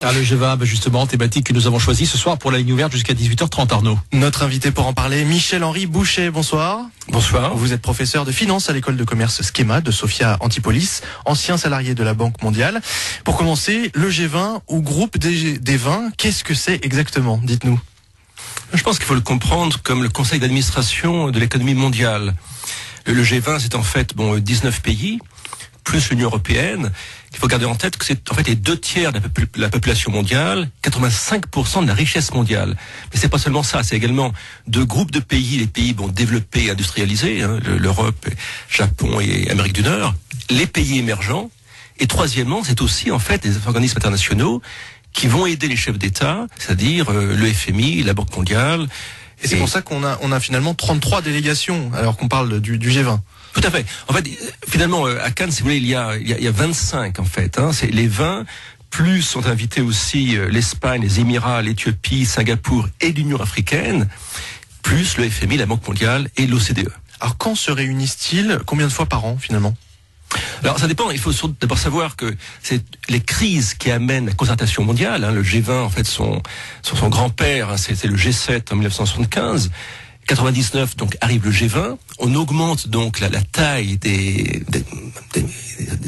Ah, le G20, justement, thématique que nous avons choisie ce soir pour la ligne ouverte jusqu'à 18h30, Arnaud. Notre invité pour en parler, Michel-Henri Bouchet, bonsoir. Bonsoir. Vous êtes professeur de finance à l'école de commerce Schema de Sophia Antipolis, ancien salarié de la Banque mondiale. Pour commencer, le G20 ou groupe des 20, qu'est-ce que c'est exactement? Dites-nous. Je pense qu'il faut le comprendre comme le conseil d'administration de l'économie mondiale. Le G20, c'est en fait 19 pays, plus l'Union européenne. Il faut garder en tête que c'est en fait les 2/3 de la population mondiale, 85% de la richesse mondiale. Mais c'est pas seulement ça, c'est également deux groupes de pays, les pays développés et industrialisés, l'Europe, Japon et Amérique du Nord, les pays émergents. Et troisièmement, c'est aussi en fait des organismes internationaux qui vont aider les chefs d'État, c'est-à-dire le FMI, la Banque mondiale. Et c'est pour ça qu'on a finalement 33 délégations, alors qu'on parle du G20. Tout à fait. En fait, finalement, à Cannes, si vous voulez, il y a 25, en fait. C'est les 20, plus sont invités aussi l'Espagne, les Émirats, l'Éthiopie, Singapour et l'Union africaine, plus le FMI, la Banque mondiale et l'OCDE. Alors, quand se réunissent-ils? Combien de fois par an, finalement? Alors, ça dépend. Il faut d'abord savoir que c'est les crises qui amènent la concertation mondiale. Le G20, en fait, son grand-père, c'est le G7 en 1975. 99, donc, arrive le G20. On augmente donc la taille des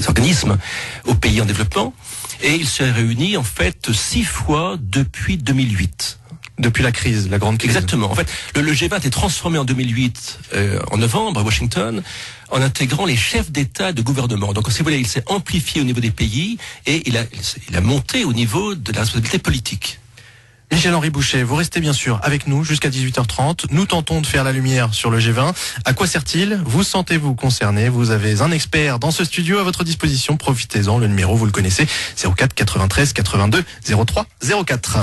organismes aux pays en développement. Et il se réunit, en fait, 6 fois depuis 2008. Depuis la crise, la grande crise. Exactement. En fait, le G20 est transformé en 2008, en novembre, à Washington, en intégrant les chefs d'État et de gouvernement. Donc, si vous voulez, il s'est amplifié au niveau des pays et il a monté au niveau de la responsabilité politique. Michel-Henri Bouchet, vous restez bien sûr avec nous jusqu'à 18h30. Nous tentons de faire la lumière sur le G20. À quoi sert-il? Vous sentez-vous concerné? Vous avez un expert dans ce studio à votre disposition. Profitez-en. Le numéro, vous le connaissez, 04 93 82 03 04.